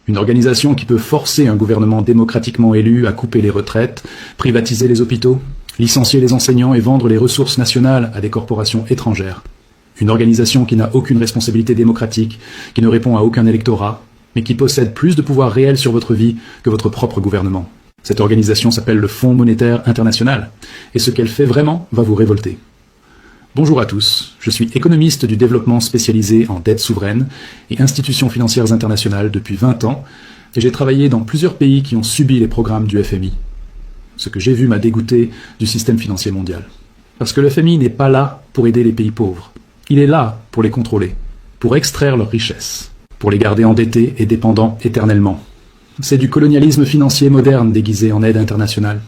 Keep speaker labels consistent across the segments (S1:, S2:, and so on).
S1: Une organisation qui peut forcer un gouvernement démocratiquement élu à couper les retraites, privatiser les hôpitaux, licencier les enseignants et vendre les ressources nationales à des corporations étrangères. Une organisation qui n'a aucune responsabilité démocratique, qui ne répond à aucun électorat, mais qui possède plus de pouvoir réel sur votre vie que votre propre gouvernement. Cette organisation s'appelle le Fonds monétaire international, et ce qu'elle fait vraiment va vous révolter. Bonjour à tous, je suis économiste du développement spécialisé en dette souveraine et institutions financières internationales depuis 20 ans, et j'ai travaillé dans plusieurs pays qui ont subi les programmes du FMI. Ce que j'ai vu m'a dégoûté du système financier mondial. Parce que le FMI n'est pas là pour aider les pays pauvres. Il est là pour les contrôler, pour extraire leurs richesses, pour les garder endettés et dépendants éternellement. C'est du colonialisme financier moderne déguisé en aide internationale.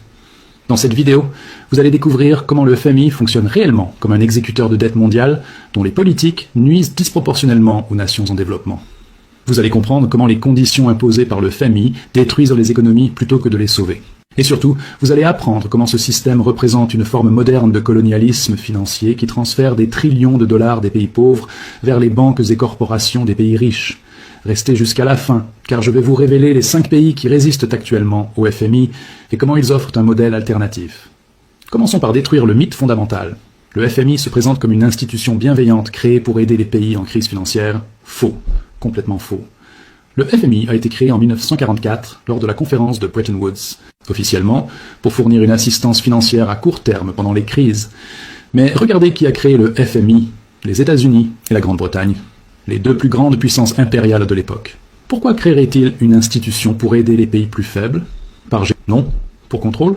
S1: Dans cette vidéo, vous allez découvrir comment le FMI fonctionne réellement comme un exécuteur de dette mondiale dont les politiques nuisent disproportionnellement aux nations en développement. Vous allez comprendre comment les conditions imposées par le FMI détruisent les économies plutôt que de les sauver. Et surtout, vous allez apprendre comment ce système représente une forme moderne de colonialisme financier qui transfère des trillions de dollars des pays pauvres vers les banques et corporations des pays riches. Restez jusqu'à la fin, car je vais vous révéler les 5 pays qui résistent actuellement au FMI et comment ils offrent un modèle alternatif. Commençons par détruire le mythe fondamental. Le FMI se présente comme une institution bienveillante créée pour aider les pays en crise financière. Faux. Complètement faux. Le FMI a été créé en 1944 lors de la conférence de Bretton Woods, officiellement pour fournir une assistance financière à court terme pendant les crises. Mais regardez qui a créé le FMI, les États-Unis et la Grande-Bretagne, les 2 plus grandes puissances impériales de l'époque. Pourquoi créerait-il une institution pour aider les pays plus faibles? Non, pour contrôle.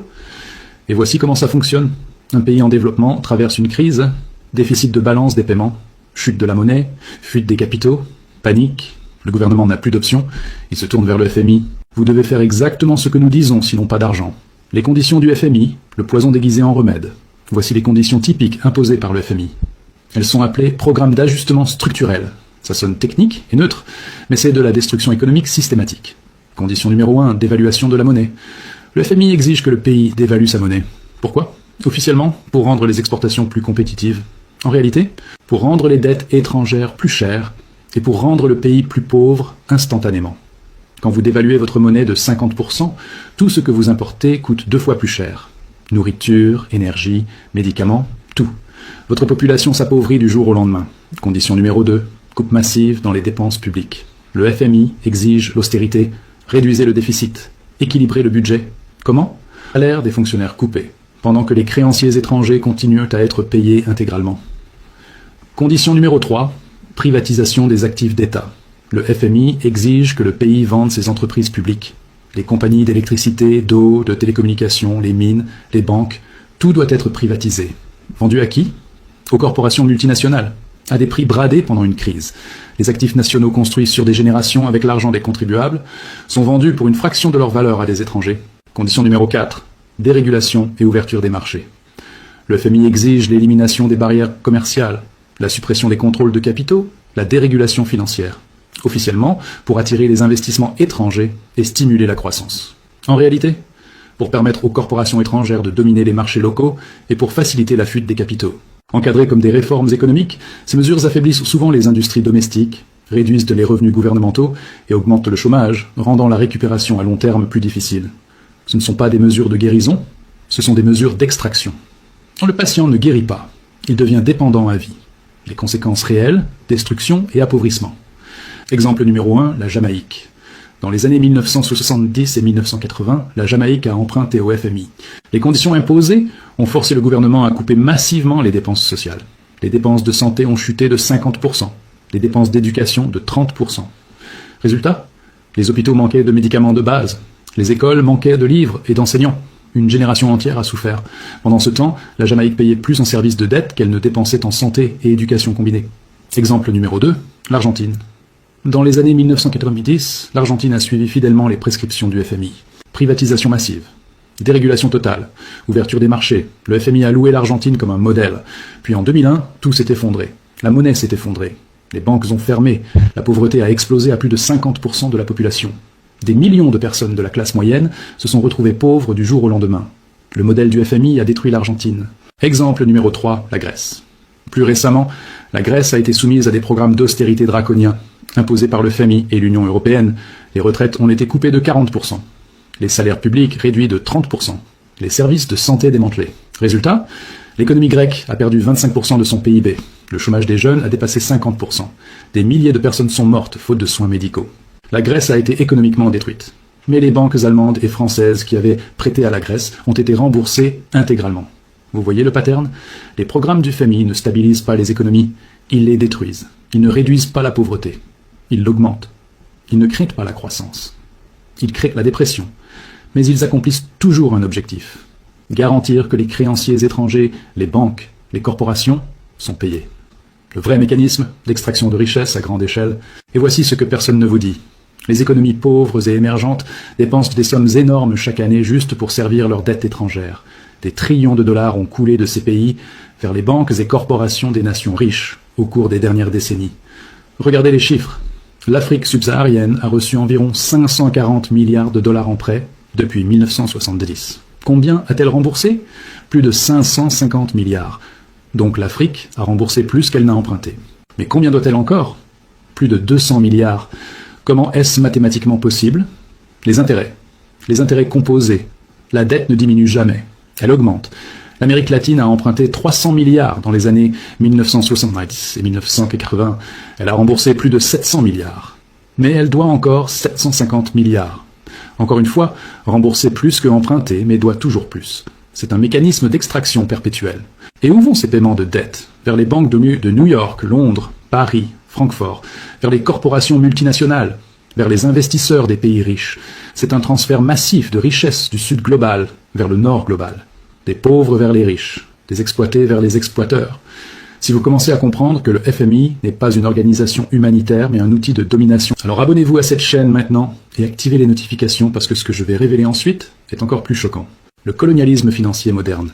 S1: Et voici comment ça fonctionne. Un pays en développement traverse une crise, déficit de balance des paiements, chute de la monnaie, fuite des capitaux, panique, le gouvernement n'a plus d'options, il se tourne vers le FMI. Vous devez faire exactement ce que nous disons, sinon pas d'argent. Les conditions du FMI, le poison déguisé en remède. Voici les conditions typiques imposées par le FMI. Elles sont appelées programmes d'ajustement structurel. Ça sonne technique et neutre, mais c'est de la destruction économique systématique. Condition numéro 1, dévaluation de la monnaie. Le FMI exige que le pays dévalue sa monnaie. Pourquoi? Officiellement, pour rendre les exportations plus compétitives. En réalité, pour rendre les dettes étrangères plus chères et pour rendre le pays plus pauvre instantanément. Quand vous dévaluez votre monnaie de 50%, tout ce que vous importez coûte 2 fois plus cher. Nourriture, énergie, médicaments, tout. Votre population s'appauvrit du jour au lendemain. Condition numéro 2, coupe massive dans les dépenses publiques. Le FMI exige l'austérité, réduisez le déficit, équilibrez le budget. Comment? Salaire des fonctionnaires coupés, pendant que les créanciers étrangers continuent à être payés intégralement. Condition numéro 3, privatisation des actifs d'État. Le FMI exige que le pays vende ses entreprises publiques. Les compagnies d'électricité, d'eau, de télécommunications, les mines, les banques, tout doit être privatisé. Vendu à qui? Aux corporations multinationales, à des prix bradés pendant une crise. Les actifs nationaux construits sur des générations avec l'argent des contribuables sont vendus pour une fraction de leur valeur à des étrangers. Condition numéro 4, dérégulation et ouverture des marchés. Le FMI exige l'élimination des barrières commerciales, la suppression des contrôles de capitaux, la dérégulation financière. Officiellement, pour attirer les investissements étrangers et stimuler la croissance. En réalité, pour permettre aux corporations étrangères de dominer les marchés locaux et pour faciliter la fuite des capitaux. Encadrées comme des réformes économiques, ces mesures affaiblissent souvent les industries domestiques, réduisent les revenus gouvernementaux et augmentent le chômage, rendant la récupération à long terme plus difficile. Ce ne sont pas des mesures de guérison, ce sont des mesures d'extraction. Le patient ne guérit pas, il devient dépendant à vie. Les conséquences réelles, destruction et appauvrissement. Exemple numéro 1, la Jamaïque. Dans les années 1970 et 1980, la Jamaïque a emprunté au FMI. Les conditions imposées ont forcé le gouvernement à couper massivement les dépenses sociales. Les dépenses de santé ont chuté de 50%, les dépenses d'éducation de 30%. Résultat, les hôpitaux manquaient de médicaments de base, les écoles manquaient de livres et d'enseignants. Une génération entière a souffert. Pendant ce temps, la Jamaïque payait plus en services de dette qu'elle ne dépensait en santé et éducation combinée. Exemple numéro 2, l'Argentine. Dans les années 1990, l'Argentine a suivi fidèlement les prescriptions du FMI. Privatisation massive, dérégulation totale, ouverture des marchés. Le FMI a loué l'Argentine comme un modèle. Puis en 2001, tout s'est effondré. La monnaie s'est effondrée. Les banques ont fermé. La pauvreté a explosé à plus de 50% de la population. Des millions de personnes de la classe moyenne se sont retrouvées pauvres du jour au lendemain. Le modèle du FMI a détruit l'Argentine. Exemple numéro 3, la Grèce. Plus récemment, la Grèce a été soumise à des programmes d'austérité draconiens, imposés par le FMI et l'Union européenne. Les retraites ont été coupées de 40%, les salaires publics réduits de 30%, les services de santé démantelés. Résultat, l'économie grecque a perdu 25% de son PIB, le chômage des jeunes a dépassé 50%, des milliers de personnes sont mortes faute de soins médicaux. La Grèce a été économiquement détruite, mais les banques allemandes et françaises qui avaient prêté à la Grèce ont été remboursées intégralement. Vous voyez le pattern? Les programmes du FMI ne stabilisent pas les économies, ils les détruisent. Ils ne réduisent pas la pauvreté, ils l'augmentent. Ils ne créent pas la croissance. Ils créent la dépression. Mais ils accomplissent toujours un objectif. Garantir que les créanciers étrangers, les banques, les corporations sont payés. Le vrai mécanisme d'extraction de richesse à grande échelle. Et voici ce que personne ne vous dit. Les économies pauvres et émergentes dépensent des sommes énormes chaque année juste pour servir leurs dettes étrangères. Des trillions de dollars ont coulé de ces pays vers les banques et corporations des nations riches au cours des dernières décennies. Regardez les chiffres. L'Afrique subsaharienne a reçu environ 540 milliards de dollars en prêts depuis 1970. Combien a-t-elle remboursé? Plus de 550 milliards. Donc l'Afrique a remboursé plus qu'elle n'a emprunté. Mais combien doit-elle encore? Plus de 200 milliards. Comment est-ce mathématiquement possible? Les intérêts. Les intérêts composés. La dette ne diminue jamais. Elle augmente. L'Amérique latine a emprunté 300 milliards dans les années 1970 et 1980. Elle a remboursé plus de 700 milliards. Mais elle doit encore 750 milliards. Encore une fois, rembourser plus que emprunter, mais doit toujours plus. C'est un mécanisme d'extraction perpétuelle. Et où vont ces paiements de dette? Vers les banques de New York, Londres, Paris, Francfort, vers les corporations multinationales, vers les investisseurs des pays riches. C'est un transfert massif de richesses du sud global vers le nord global. Des pauvres vers les riches, des exploités vers les exploiteurs. Si vous commencez à comprendre que le FMI n'est pas une organisation humanitaire, mais un outil de domination, alors abonnez-vous à cette chaîne maintenant et activez les notifications parce que ce que je vais révéler ensuite est encore plus choquant. Le colonialisme financier moderne.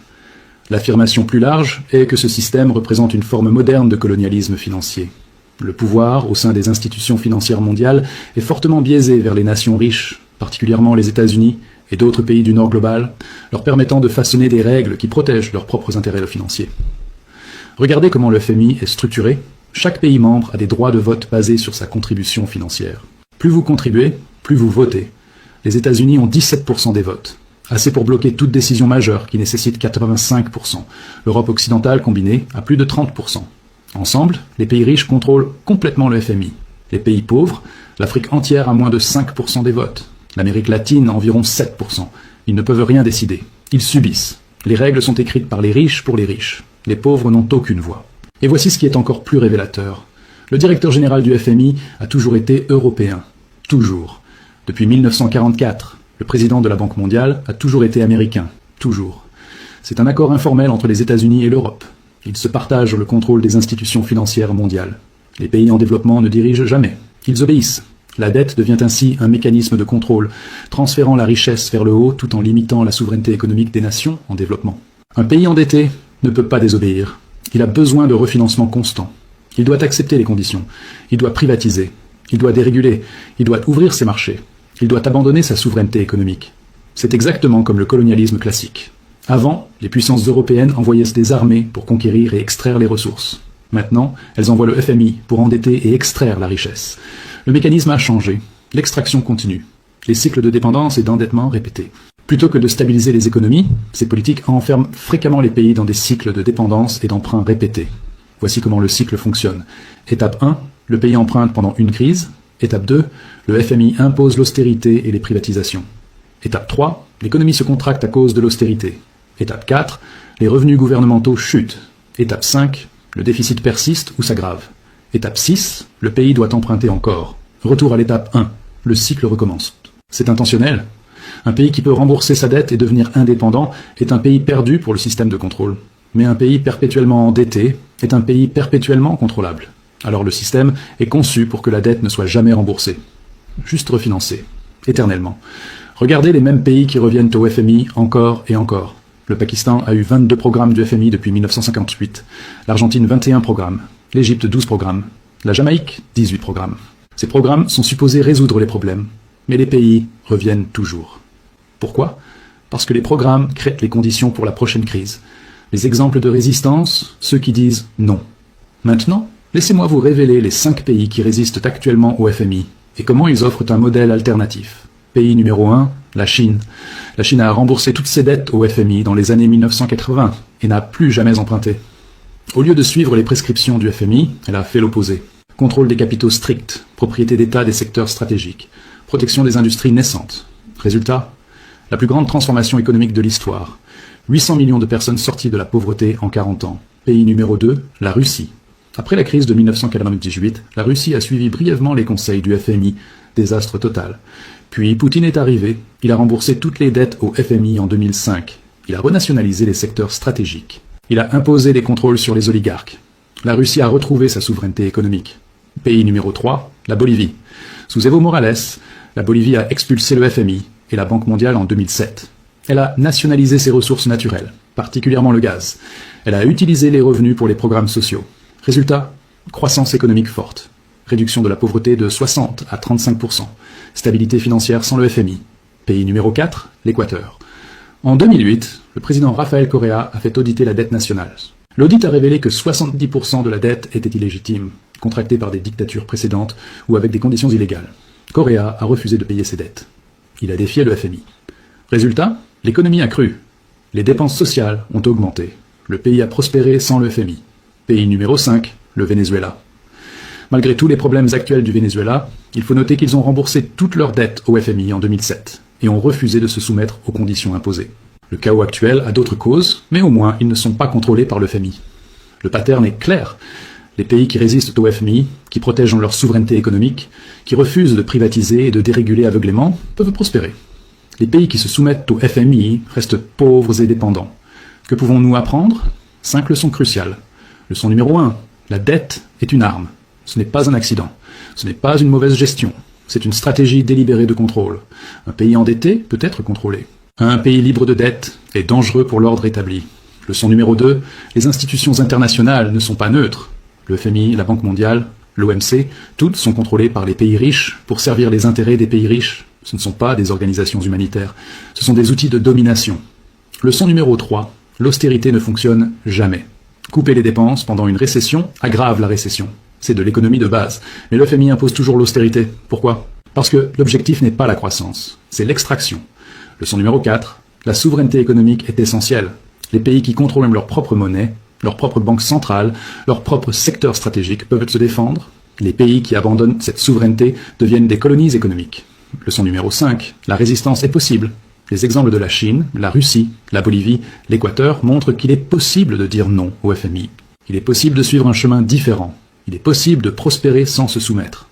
S1: L'affirmation plus large est que ce système représente une forme moderne de colonialisme financier. Le pouvoir, au sein des institutions financières mondiales, est fortement biaisé vers les nations riches, particulièrement les États-Unis et d'autres pays du Nord global, leur permettant de façonner des règles qui protègent leurs propres intérêts financiers. Regardez comment le FMI est structuré. Chaque pays membre a des droits de vote basés sur sa contribution financière. Plus vous contribuez, plus vous votez. Les États-Unis ont 17% des votes, assez pour bloquer toute décision majeure qui nécessite 85%. L'Europe occidentale combinée a plus de 30%. Ensemble, les pays riches contrôlent complètement le FMI. Les pays pauvres, l'Afrique entière a moins de 5% des votes. L'Amérique latine environ 7%. Ils ne peuvent rien décider. Ils subissent. Les règles sont écrites par les riches pour les riches. Les pauvres n'ont aucune voix. Et voici ce qui est encore plus révélateur. Le directeur général du FMI a toujours été européen. Toujours. Depuis 1944, le président de la Banque mondiale a toujours été américain. Toujours. C'est un accord informel entre les États-Unis et l'Europe. Ils se partagent le contrôle des institutions financières mondiales. Les pays en développement ne dirigent jamais. Ils obéissent. La dette devient ainsi un mécanisme de contrôle, transférant la richesse vers le haut tout en limitant la souveraineté économique des nations en développement. Un pays endetté ne peut pas désobéir. Il a besoin de refinancement constant. Il doit accepter les conditions. Il doit privatiser. Il doit déréguler. Il doit ouvrir ses marchés. Il doit abandonner sa souveraineté économique. C'est exactement comme le colonialisme classique. Avant, les puissances européennes envoyaient des armées pour conquérir et extraire les ressources. Maintenant, elles envoient le FMI pour endetter et extraire la richesse. Le mécanisme a changé. L'extraction continue. Les cycles de dépendance et d'endettement répétés. Plutôt que de stabiliser les économies, ces politiques enferment fréquemment les pays dans des cycles de dépendance et d'emprunt répétés. Voici comment le cycle fonctionne. Étape 1, le pays emprunte pendant une crise. Étape 2, le FMI impose l'austérité et les privatisations. Étape 3, l'économie se contracte à cause de l'austérité. Étape 4, les revenus gouvernementaux chutent. Étape 5, le déficit persiste ou s'aggrave. Étape 6, le pays doit emprunter encore. Retour à l'étape 1, le cycle recommence. C'est intentionnel. Un pays qui peut rembourser sa dette et devenir indépendant est un pays perdu pour le système de contrôle. Mais un pays perpétuellement endetté est un pays perpétuellement contrôlable. Alors le système est conçu pour que la dette ne soit jamais remboursée. Juste refinancée, éternellement. Regardez les mêmes pays qui reviennent au FMI encore et encore. Le Pakistan a eu 22 programmes du FMI depuis 1958. L'Argentine 21 programmes. L'Égypte 12 programmes. La Jamaïque 18 programmes. Ces programmes sont supposés résoudre les problèmes. Mais les pays reviennent toujours. Pourquoi? Parce que les programmes créent les conditions pour la prochaine crise. Les exemples de résistance, ceux qui disent non. Maintenant, laissez-moi vous révéler les 5 pays qui résistent actuellement au FMI et comment ils offrent un modèle alternatif. Pays numéro 1, la Chine. La Chine a remboursé toutes ses dettes au FMI dans les années 1980 et n'a plus jamais emprunté. Au lieu de suivre les prescriptions du FMI, elle a fait l'opposé. Contrôle des capitaux stricts, propriété d'État des secteurs stratégiques, protection des industries naissantes. Résultat, la plus grande transformation économique de l'histoire. 800 millions de personnes sorties de la pauvreté en 40 ans. Pays numéro 2, la Russie. Après la crise de 1998, la Russie a suivi brièvement les conseils du FMI, désastre total. Puis Poutine est arrivé, il a remboursé toutes les dettes au FMI en 2005. Il a renationalisé les secteurs stratégiques. Il a imposé des contrôles sur les oligarques. La Russie a retrouvé sa souveraineté économique. Pays numéro 3, la Bolivie. Sous Evo Morales, la Bolivie a expulsé le FMI et la Banque mondiale en 2007. Elle a nationalisé ses ressources naturelles, particulièrement le gaz. Elle a utilisé les revenus pour les programmes sociaux. Résultat, croissance économique forte. Réduction de la pauvreté de 60 à 35%. Stabilité financière sans le FMI. Pays numéro 4, l'Équateur. En 2008, le président Rafael Correa a fait auditer la dette nationale. L'audit a révélé que 70% de la dette était illégitime, contractée par des dictatures précédentes ou avec des conditions illégales. Correa a refusé de payer ses dettes. Il a défié le FMI. Résultat, l'économie a cru. Les dépenses sociales ont augmenté. Le pays a prospéré sans le FMI. Pays numéro 5, le Venezuela. Malgré tous les problèmes actuels du Venezuela, il faut noter qu'ils ont remboursé toutes leurs dettes au FMI en 2007 et ont refusé de se soumettre aux conditions imposées. Le chaos actuel a d'autres causes, mais au moins ils ne sont pas contrôlés par le FMI. Le pattern est clair. Les pays qui résistent au FMI, qui protègent leur souveraineté économique, qui refusent de privatiser et de déréguler aveuglément, peuvent prospérer. Les pays qui se soumettent au FMI restent pauvres et dépendants. Que pouvons-nous apprendre? 5 leçons cruciales. Leçon numéro 1. La dette est une arme. Ce n'est pas un accident. Ce n'est pas une mauvaise gestion. C'est une stratégie délibérée de contrôle. Un pays endetté peut être contrôlé. Un pays libre de dette est dangereux pour l'ordre établi. Leçon numéro 2. Les institutions internationales ne sont pas neutres. Le FMI, la Banque mondiale, l'OMC, toutes sont contrôlées par les pays riches pour servir les intérêts des pays riches. Ce ne sont pas des organisations humanitaires. Ce sont des outils de domination. Leçon numéro 3. L'austérité ne fonctionne jamais. Couper les dépenses pendant une récession aggrave la récession. C'est de l'économie de base. Mais le FMI impose toujours l'austérité. Pourquoi? Parce que l'objectif n'est pas la croissance, c'est l'extraction. Leçon numéro 4. La souveraineté économique est essentielle. Les pays qui contrôlent leur propre monnaie, leur propre banque centrale, leur propre secteur stratégique peuvent se défendre. Les pays qui abandonnent cette souveraineté deviennent des colonies économiques. Leçon numéro 5. La résistance est possible. Les exemples de la Chine, la Russie, la Bolivie, l'Équateur montrent qu'il est possible de dire non au FMI. Il est possible de suivre un chemin différent. Il est possible de prospérer sans se soumettre.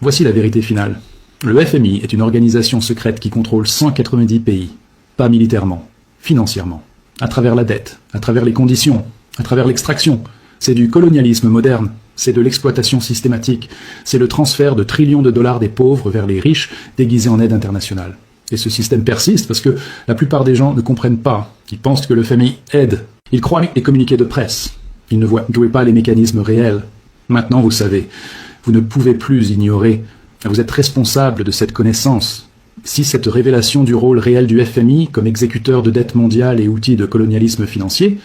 S1: Voici la vérité finale. Le FMI est une organisation secrète qui contrôle 190 pays, pas militairement, financièrement, à travers la dette, à travers les conditions, à travers l'extraction. C'est du colonialisme moderne, c'est de l'exploitation systématique, c'est le transfert de trillions de dollars des pauvres vers les riches déguisés en aide internationale. Et ce système persiste parce que la plupart des gens ne comprennent pas. Ils pensent que le FMI aide. Ils croient les communiqués de presse. Ils ne voient pas les mécanismes réels. Maintenant, vous savez, vous ne pouvez plus ignorer. Vous êtes responsable de cette connaissance. Si cette révélation du rôle réel du FMI comme exécuteur de dette mondiale et outil de colonialisme financier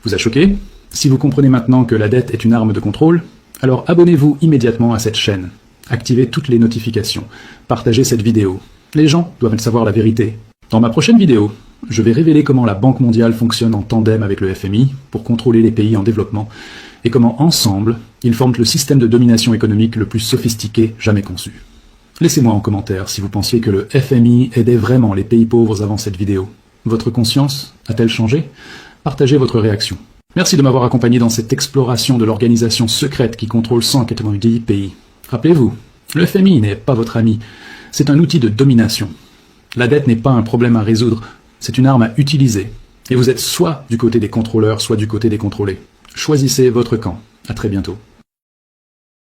S1: vous a choqué, si vous comprenez maintenant que la dette est une arme de contrôle, alors abonnez-vous immédiatement à cette chaîne. Activez toutes les notifications. Partagez cette vidéo. Les gens doivent savoir la vérité. Dans ma prochaine vidéo, je vais révéler comment la Banque mondiale fonctionne en tandem avec le FMI pour contrôler les pays en développement et comment, ensemble, ils forment le système de domination économique le plus sophistiqué jamais conçu. Laissez-moi en commentaire si vous pensiez que le FMI aidait vraiment les pays pauvres avant cette vidéo. Votre conscience a-t-elle changé? Partagez votre réaction. Merci de m'avoir accompagné dans cette exploration de l'organisation secrète qui contrôle 190 pays. Rappelez-vous, le FMI n'est pas votre ami. C'est un outil de domination. La dette n'est pas un problème à résoudre, c'est une arme à utiliser. Et vous êtes soit du côté des contrôleurs, soit du côté des contrôlés. Choisissez votre camp. À très bientôt.